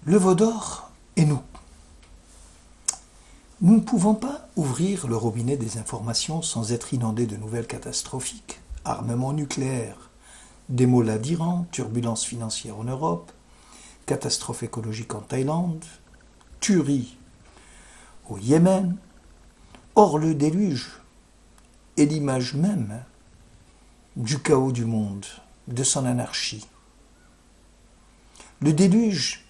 Le veau d'or et nous. Nous ne pouvons pas ouvrir le robinet des informations sans être inondés de nouvelles catastrophiques. Armement nucléaire, démola d'Iran, turbulences financières en Europe, catastrophe écologique en Thaïlande, tuerie au Yémen. Or le déluge est l'image même du chaos du monde, de son anarchie. Le déluge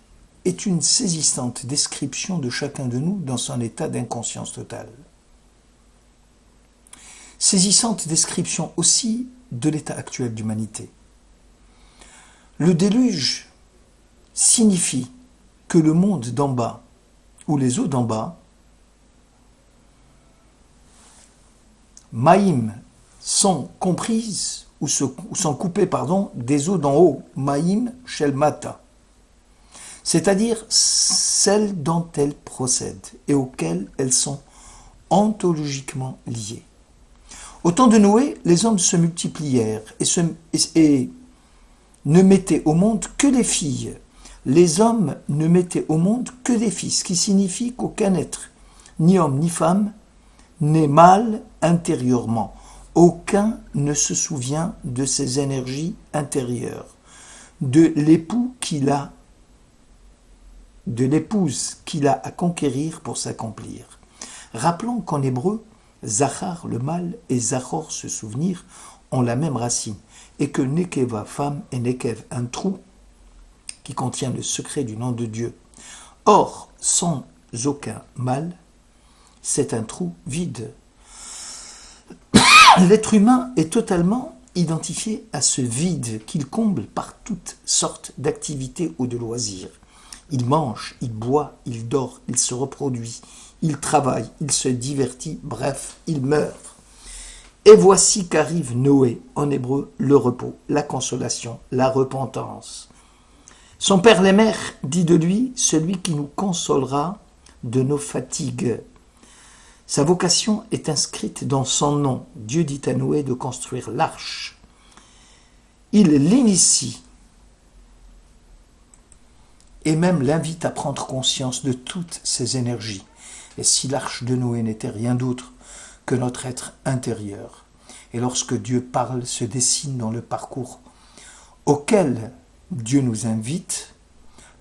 est une saisissante description de chacun de nous dans son état d'inconscience totale. Saisissante description aussi de l'état actuel d'humanité. Le déluge signifie que le monde d'en bas, ou les eaux d'en bas, Maïm, sont comprises, ou sont coupées, des eaux d'en haut, Maïm Shel Mata, c'est-à-dire celles dont elles procèdent et auxquelles elles sont ontologiquement liées. Au temps de Noé, les hommes se multiplièrent et ne mettaient au monde que des filles. Les hommes ne mettaient au monde que des fils, ce qui signifie qu'aucun être, ni homme ni femme, n'est mâle intérieurement. Aucun ne se souvient de ses énergies intérieures, de l'épouse qu'il a à conquérir pour s'accomplir. Rappelons qu'en hébreu, Zachar, le mâle, et Zachor, se souvenir, ont la même racine, et que Nekeva, femme, et Nekev, un trou qui contient le secret du nom de Dieu. Or, sans aucun mâle, c'est un trou vide. L'être humain est totalement identifié à ce vide qu'il comble par toutes sortes d'activités ou de loisirs. Il mange, il boit, il dort, il se reproduit, il travaille, il se divertit, bref, il meurt. Et voici qu'arrive Noé, en hébreu, le repos, la consolation, la repentance. Son père les mères dit de lui, celui qui nous consolera de nos fatigues. Sa vocation est inscrite dans son nom. Dieu dit à Noé de construire l'arche. Il l'initie et même l'invite à prendre conscience de toutes ses énergies. Et si l'arche de Noé n'était rien d'autre que notre être intérieur, et lorsque Dieu parle, se dessine dans le parcours auquel Dieu nous invite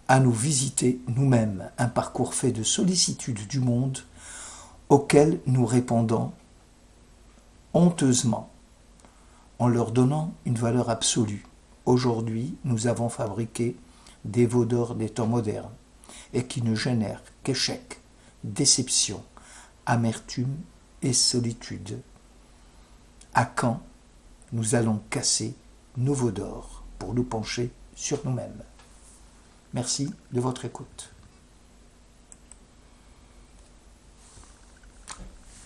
à nous visiter nous-mêmes, un parcours fait de sollicitude du monde auquel nous répondons honteusement en leur donnant une valeur absolue. Aujourd'hui, nous avons fabriqué des veaux d'or des temps modernes et qui ne génèrent qu'échec, déception, amertume et solitude. À quand nous allons casser nos veaux d'or pour nous pencher sur nous-mêmes? Merci de votre écoute.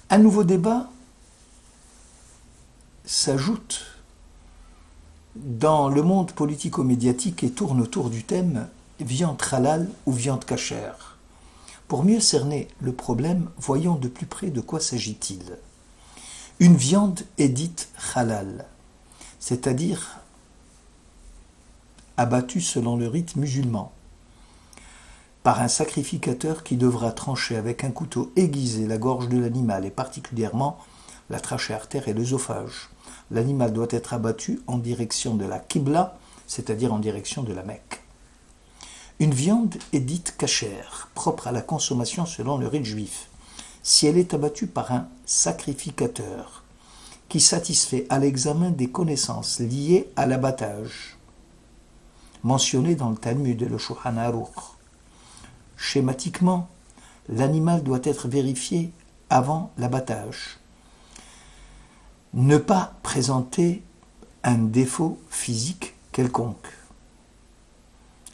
Un nouveau débat s'ajoute dans le monde politico-médiatique et tourne autour du thème viande halal ou viande cachère. Pour mieux cerner le problème, voyons de plus près de quoi s'agit-il. Une viande est dite halal, c'est-à-dire abattue selon le rite musulman, par un sacrificateur qui devra trancher avec un couteau aiguisé la gorge de l'animal et particulièrement la trachée artère et l'œsophage. L'animal doit être abattu en direction de la Qibla, c'est-à-dire en direction de la Mecque. Une viande est dite cachère, propre à la consommation selon le rite juif, si elle est abattue par un sacrificateur qui satisfait à l'examen des connaissances liées à l'abattage, mentionnées dans le Talmud et le Shulchan Aruch. Schématiquement, l'animal doit être vérifié avant l'abattage. Ne pas présenter un défaut physique quelconque.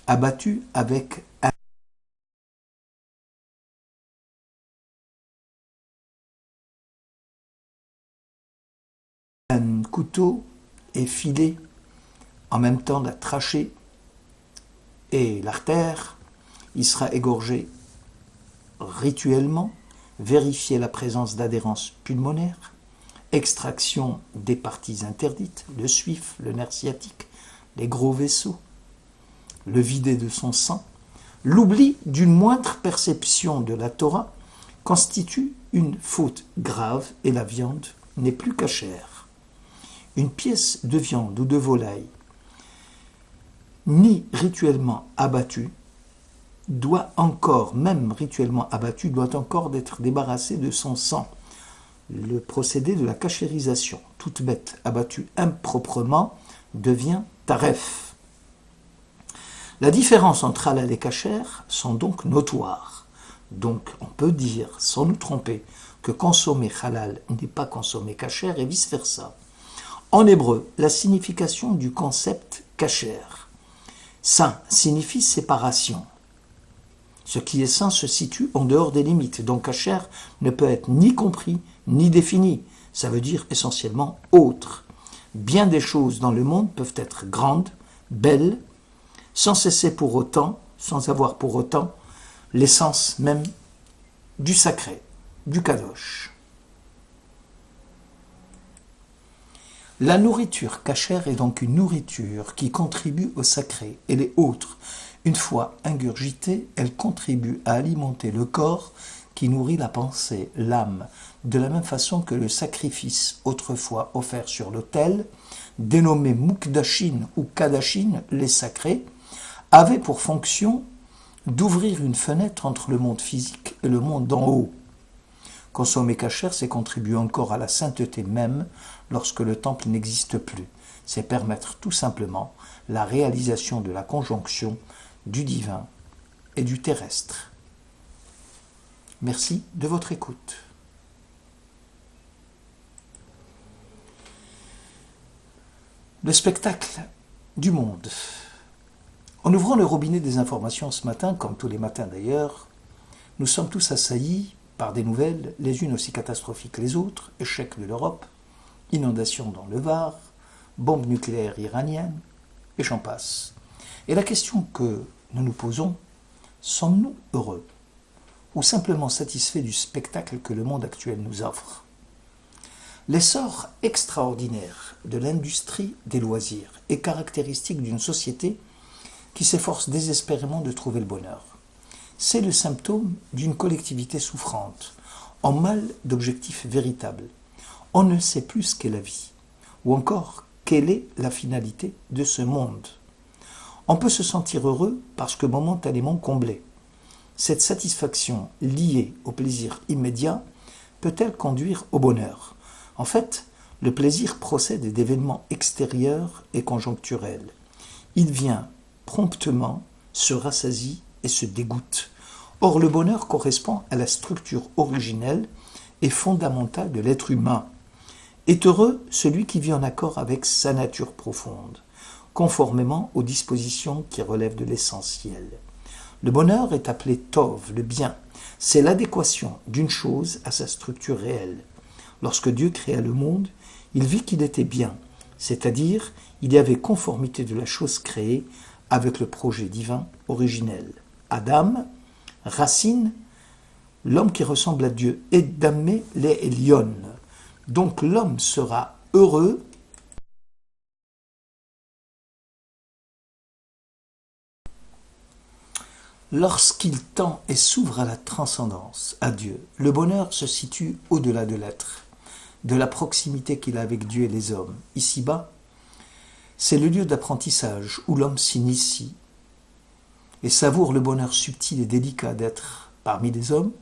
Abattu avec un couteau et filé en même temps la trachée et l'artère, il sera égorgé rituellement, vérifier la présence d'adhérence pulmonaire, extraction des parties interdites, le suif, le nerf sciatique, les gros vaisseaux, le vider de son sang, L'oubli d'une moindre perception de la Torah constitue une faute grave et la viande n'est plus cachère. Une pièce de viande ou de volaille, ni rituellement abattue, doit encore d'être débarrassée de son sang. Le procédé de la cachérisation, toute bête abattue improprement, devient taref. La différence entre halal et cachère sont donc notoires. Donc on peut dire, sans nous tromper, que consommer halal n'est pas consommer cachère et vice-versa. En hébreu, la signification du concept cachère, saint, signifie séparation. Ce qui est saint se situe en dehors des limites, donc cachère ne peut être ni compris ni défini. Ça veut dire essentiellement autre. Bien des choses dans le monde peuvent être grandes, belles, sans avoir pour autant l'essence même du sacré, du kadosh. La nourriture cachère est donc une nourriture qui contribue au sacré et les autres. Une fois ingurgitée, elle contribue à alimenter le corps qui nourrit la pensée, l'âme, de la même façon que le sacrifice autrefois offert sur l'autel, dénommé Mukdashin ou Kadashin, les sacrés, avait pour fonction d'ouvrir une fenêtre entre le monde physique et le monde d'en haut. Consommer cachère, c'est contribuer encore à la sainteté même lorsque le temple n'existe plus. C'est permettre tout simplement la réalisation de la conjonction du divin et du terrestre. Merci de votre écoute. Le spectacle du monde. En ouvrant le robinet des informations ce matin, comme tous les matins d'ailleurs, nous sommes tous assaillis par des nouvelles, les unes aussi catastrophiques que les autres, échec de l'Europe, inondations dans le Var, bombes nucléaires iraniennes, et j'en passe. Et la question que nous nous posons, sommes-nous heureux ou simplement satisfaits du spectacle que le monde actuel nous offre? L'essor extraordinaire de l'industrie des loisirs est caractéristique d'une société qui s'efforce désespérément de trouver le bonheur. C'est le symptôme d'une collectivité souffrante, en mal d'objectifs véritables. On ne sait plus ce qu'est la vie, ou encore quelle est la finalité de ce monde. On peut se sentir heureux parce que momentanément comblé. Cette satisfaction liée au plaisir immédiat peut-elle conduire au bonheur? En fait, le plaisir procède d'événements extérieurs et conjoncturels. Il vient promptement, se rassasie et se dégoûte. Or, le bonheur correspond à la structure originelle et fondamentale de l'être humain. Est heureux celui qui vit en accord avec sa nature profonde, conformément aux dispositions qui relèvent de l'essentiel. Le bonheur est appelé Tov, le bien. C'est l'adéquation d'une chose à sa structure réelle. Lorsque Dieu créa le monde, il vit qu'il était bien, c'est-à-dire il y avait conformité de la chose créée avec le projet divin originel. Adam, racine, l'homme qui ressemble à Dieu, et Damé les Elion. Donc l'homme sera heureux lorsqu'il tend et s'ouvre à la transcendance, à Dieu. Le bonheur se situe au-delà de l'être, de la proximité qu'il a avec Dieu et les hommes. Ici-bas, c'est le lieu d'apprentissage où l'homme s'initie et savoure le bonheur subtil et délicat d'être parmi les hommes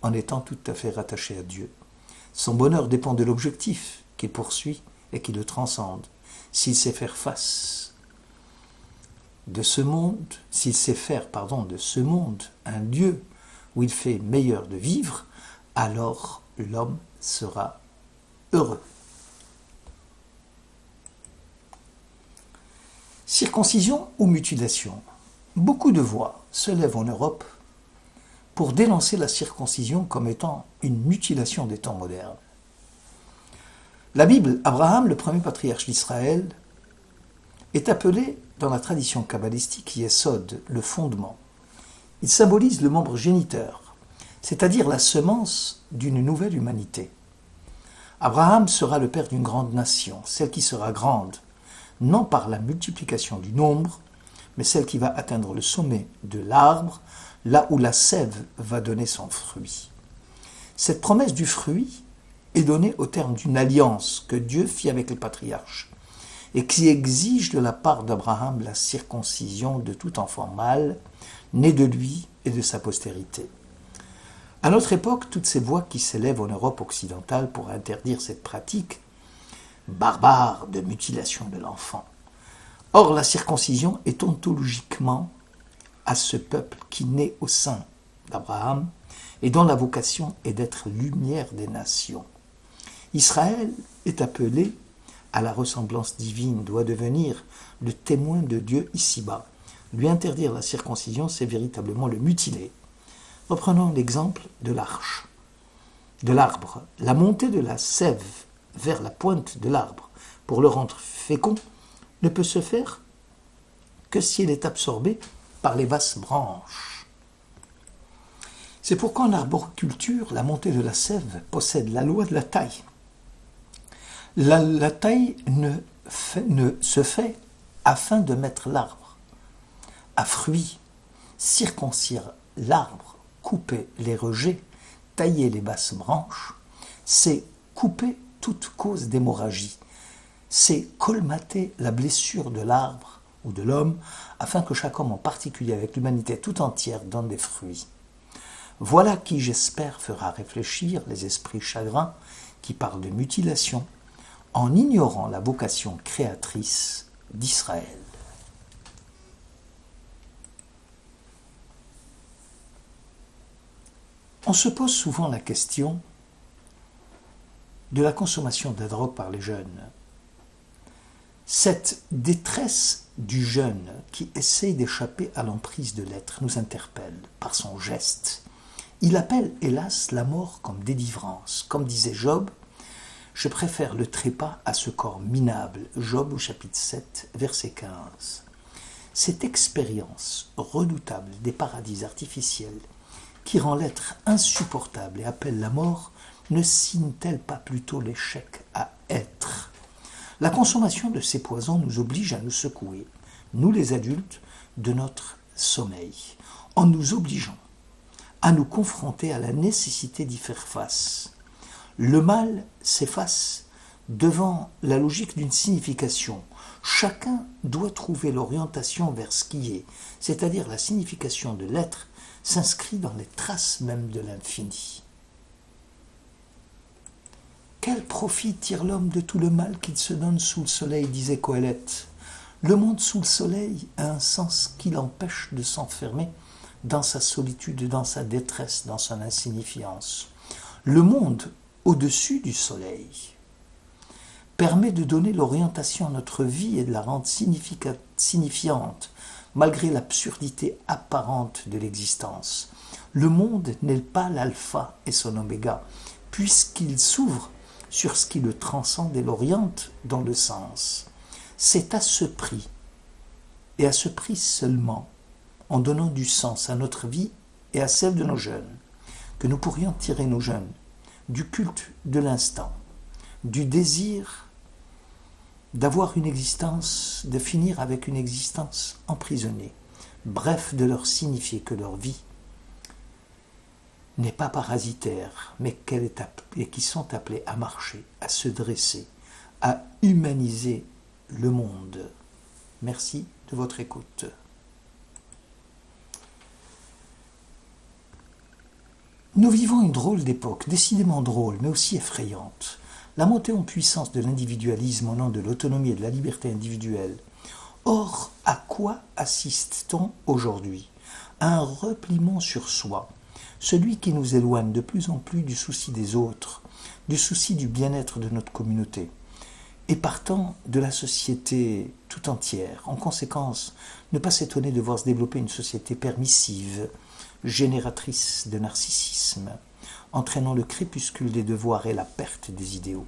en étant tout à fait rattaché à Dieu. Son bonheur dépend de l'objectif qu'il poursuit et qui le transcende. S'il sait faire face de ce monde, s'il sait faire, de ce monde un lieu où il fait meilleur de vivre, alors l'homme sera heureux. Circoncision ou mutilation? Beaucoup de voix se lèvent en Europe pour dénoncer la circoncision comme étant une mutilation des temps modernes. La Bible, Abraham, le premier patriarche d'Israël, est appelé dans la tradition kabbalistique Yesod, le fondement. Il symbolise le membre géniteur, c'est-à-dire la semence d'une nouvelle humanité. Abraham sera le père d'une grande nation, celle qui sera grande, non par la multiplication du nombre, mais celle qui va atteindre le sommet de l'arbre, là où la sève va donner son fruit. Cette promesse du fruit est donnée au terme d'une alliance que Dieu fit avec les patriarches et qui exige de la part d'Abraham la circoncision de tout enfant mâle, né de lui et de sa postérité. À notre époque, toutes ces voix qui s'élèvent en Europe occidentale pour interdire cette pratique barbare de mutilation de l'enfant. Or, la circoncision est ontologiquement à ce peuple qui naît au sein d'Abraham et dont la vocation est d'être lumière des nations. Israël est appelé à la ressemblance divine, doit devenir le témoin de Dieu ici-bas. Lui interdire la circoncision, c'est véritablement le mutiler. Reprenons l'exemple de l'arche, de l'arbre. La montée de la sève vers la pointe de l'arbre pour le rendre fécond ne peut se faire que s'il est absorbé par les basses branches. C'est pourquoi en arboriculture, la montée de la sève possède la loi de la taille. La taille ne se fait afin de mettre l'arbre à fruit, circoncire l'arbre, couper les rejets, tailler les basses branches, c'est couper toute cause d'hémorragie, c'est colmater la blessure de l'arbre ou de l'homme, afin que chaque homme, en particulier avec l'humanité tout entière, donne des fruits. Voilà qui, j'espère, fera réfléchir les esprits chagrins qui parlent de mutilation, en ignorant la vocation créatrice d'Israël. On se pose souvent la question de la consommation de drogue par les jeunes. Cette détresse du jeune qui essaye d'échapper à l'emprise de l'être nous interpelle par son geste. Il appelle, hélas, la mort comme délivrance. Comme disait Job, « Je préfère le trépas à ce corps minable » Job au chapitre 7, verset 15. Cette expérience redoutable des paradis artificiels qui rend l'être insupportable et appelle la mort, ne signe-t-elle pas plutôt l'échec à être ? La consommation de ces poisons nous oblige à nous secouer, nous les adultes, de notre sommeil, en nous obligeant à nous confronter à la nécessité d'y faire face. Le mal s'efface devant la logique d'une signification. Chacun doit trouver l'orientation vers ce qui est, c'est-à-dire la signification de l'être s'inscrit dans les traces même de l'infini. Quel profit tire l'homme de tout le mal qu'il se donne sous le soleil, disait Coëlette. Le monde sous le soleil a un sens qui l'empêche de s'enfermer dans sa solitude, dans sa détresse, dans son insignifiance. Le monde au-dessus du soleil permet de donner l'orientation à notre vie et de la rendre signifiante, malgré l'absurdité apparente de l'existence. Le monde n'est pas l'alpha et son oméga, puisqu'il s'ouvre sur ce qui le transcende et l'oriente dans le sens. C'est à ce prix, et à ce prix seulement, en donnant du sens à notre vie et à celle de nos jeunes, que nous pourrions tirer nos jeunes du culte de l'instant, du désir d'avoir une existence, de finir avec une existence emprisonnée, bref, de leur signifier que leur vie n'est pas parasitaire, mais qui sont appelés à marcher, à se dresser, à humaniser le monde. Merci de votre écoute. Nous vivons une drôle d'époque, décidément drôle, mais aussi effrayante. La montée en puissance de l'individualisme au nom de l'autonomie et de la liberté individuelle. Or, à quoi assiste-t-on aujourd'hui ? À un repliement sur soi, celui qui nous éloigne de plus en plus du souci des autres, du souci du bien-être de notre communauté, et partant de la société tout entière. En conséquence, ne pas s'étonner de voir se développer une société permissive, génératrice de narcissisme, entraînant le crépuscule des devoirs et la perte des idéaux.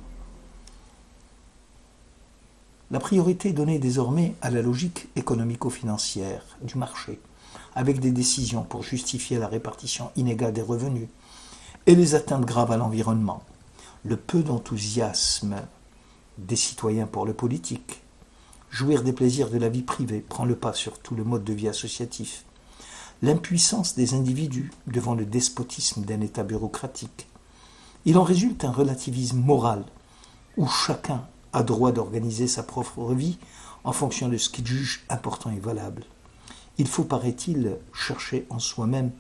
La priorité est donnée désormais à la logique économico-financière du marché, avec des décisions pour justifier la répartition inégale des revenus et les atteintes graves à l'environnement, le peu d'enthousiasme des citoyens pour le politique. Jouir des plaisirs de la vie privée prend le pas sur tout le mode de vie associatif. L'impuissance des individus devant le despotisme d'un État bureaucratique. Il en résulte un relativisme moral, où chacun a droit d'organiser sa propre vie en fonction de ce qu'il juge important et valable. Il faut, paraît-il, chercher en soi-même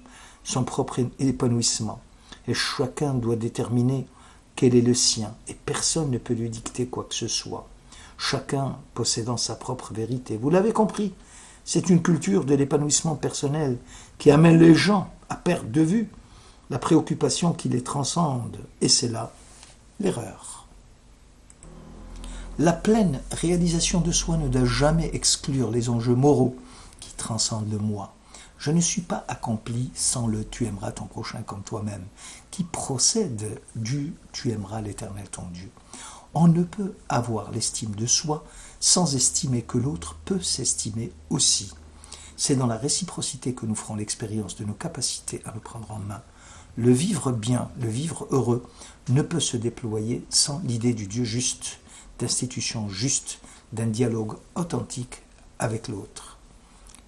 son propre épanouissement, et chacun doit déterminer quel est le sien, et personne ne peut lui dicter quoi que ce soit, chacun possédant sa propre vérité. Vous l'avez compris, c'est une culture de l'épanouissement personnel qui amène les gens à perdre de vue la préoccupation qui les transcende, et c'est là l'erreur. La pleine réalisation de soi ne doit jamais exclure les enjeux moraux qui transcendent le moi. Je ne suis pas accompli sans le « tu aimeras ton prochain comme toi-même » qui procède du « tu aimeras l'Éternel ton Dieu ». On ne peut avoir l'estime de soi sans estimer que l'autre peut s'estimer aussi. C'est dans la réciprocité que nous ferons l'expérience de nos capacités à nous prendre en main. Le vivre bien, le vivre heureux, ne peut se déployer sans l'idée du Dieu juste, d'institutions justes, d'un dialogue authentique avec l'autre.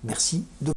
Merci de